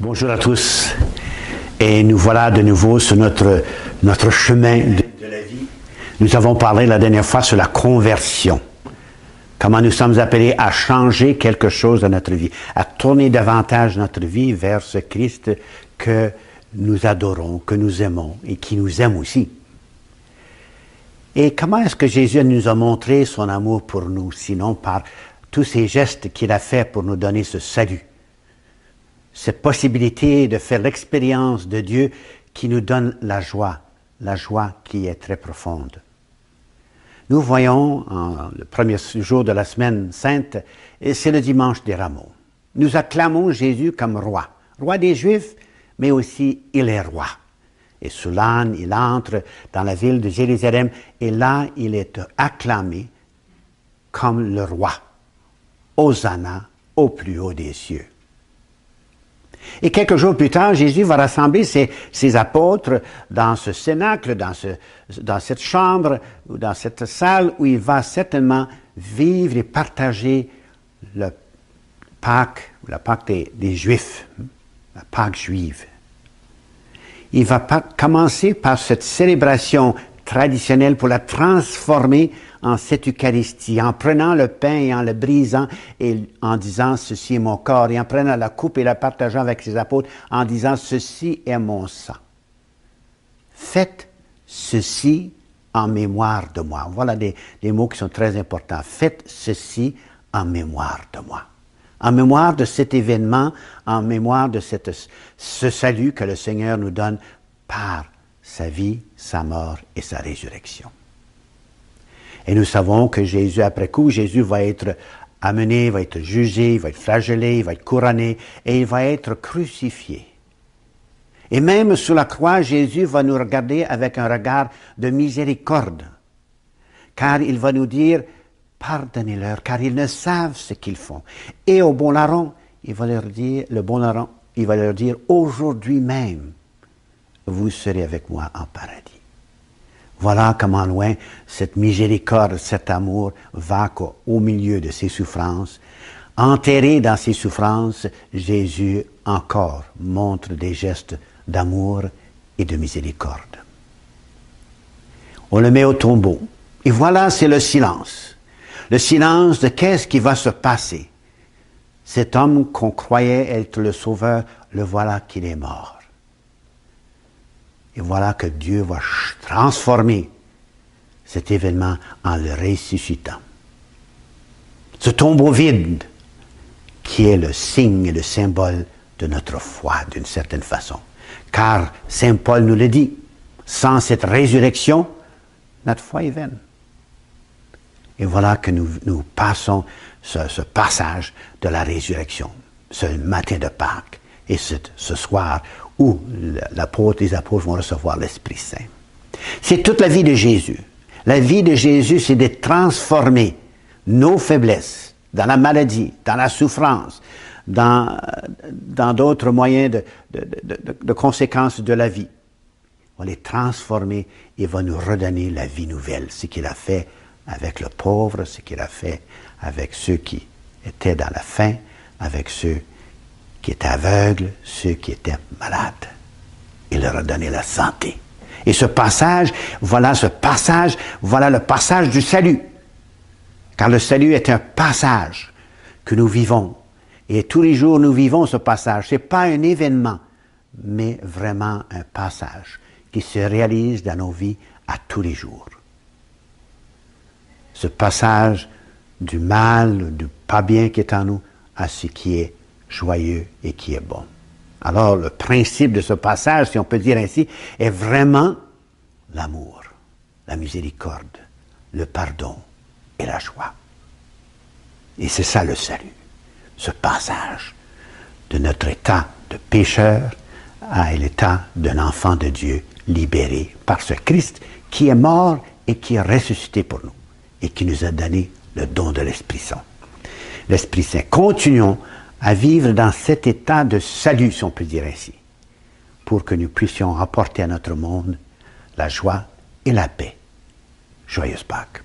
Bonjour à tous, et nous voilà de nouveau sur notre chemin de la vie. Nous avons parlé la dernière fois sur la conversion, comment nous sommes appelés à changer quelque chose dans notre vie, à tourner davantage notre vie vers ce Christ que nous adorons, que nous aimons et qui nous aime aussi. Et comment est-ce que Jésus nous a montré son amour pour nous, sinon par tous ces gestes qu'il a fait pour nous donner ce salut? Cette possibilité de faire l'expérience de Dieu qui nous donne la joie qui est très profonde. Nous voyons, le premier jour de la semaine sainte, et c'est le dimanche des rameaux. Nous acclamons Jésus comme roi des Juifs, mais aussi il est roi. Et sous l'âne, il entre dans la ville de Jérusalem, et là, il est acclamé comme le roi. Hosanna au plus haut des cieux. Et quelques jours plus tard, Jésus va rassembler ses apôtres dans ce cénacle, dans cette chambre, ou dans cette salle où il va certainement vivre et partager la Pâque des Juifs, la Pâque juive. Il va commencer par cette célébration traditionnelle pour la transformer en cette Eucharistie, en prenant le pain et en le brisant et en disant « Ceci est mon corps » et en prenant la coupe et la partageant avec ses apôtres en disant « Ceci est mon sang. Faites ceci en mémoire de moi. » Voilà des mots qui sont très importants. « Faites ceci en mémoire de moi. » En mémoire de cet événement, en mémoire de ce salut que le Seigneur nous donne par sa vie, sa mort et sa résurrection. Et nous savons que Jésus, après coup, Jésus va être amené, va être jugé, il va être flagellé, il va être couronné et il va être crucifié. Et même sur la croix, Jésus va nous regarder avec un regard de miséricorde, car il va nous dire « Pardonnez-leur, car ils ne savent ce qu'ils font. » Et au bon larron, il va leur dire, « Aujourd'hui même, vous serez avec moi en paradis. » Voilà comment loin cette miséricorde, cet amour va au milieu de ses souffrances. Enterré dans ses souffrances, Jésus encore montre des gestes d'amour et de miséricorde. On le met au tombeau. Et voilà, c'est le silence. Le silence de qu'est-ce qui va se passer. Cet homme qu'on croyait être le sauveur, le voilà qu'il est mort. Et voilà que Dieu va transformer cet événement en le ressuscitant. Ce tombeau vide qui est le signe et le symbole de notre foi d'une certaine façon. Car Saint Paul nous le dit, sans cette résurrection, notre foi est vaine. Et voilà que nous passons ce passage de la résurrection, ce matin de Pâques et ce soir où les apôtres vont recevoir l'Esprit Saint. C'est toute la vie de Jésus. La vie de Jésus, c'est de transformer nos faiblesses dans la maladie, dans la souffrance, dans d'autres moyens de conséquences de la vie. On va les transformer et va nous redonner la vie nouvelle. Ce qu'il a fait avec le pauvre, ce qu'il a fait avec ceux qui étaient dans la faim, avec ceux qui étaient aveugles, ceux qui étaient malades. Il leur a donné la santé. Et ce passage, voilà le passage du salut. Car le salut est un passage que nous vivons. Et tous les jours, nous vivons ce passage. Ce n'est pas un événement, mais vraiment un passage qui se réalise dans nos vies à tous les jours. Ce passage du mal, du pas bien qui est en nous, à ce qui est joyeux et qui est bon. Alors, le principe de ce passage, si on peut dire ainsi, est vraiment l'amour, la miséricorde, le pardon et la joie. Et c'est ça le salut, ce passage de notre état de pécheur à l'état d'un enfant de Dieu libéré par ce Christ qui est mort et qui est ressuscité pour nous et qui nous a donné le don de l'Esprit Saint. L'Esprit Saint. Continuons à vivre dans cet état de salut, si on peut dire ainsi, pour que nous puissions apporter à notre monde la joie et la paix. Joyeuse Pâques.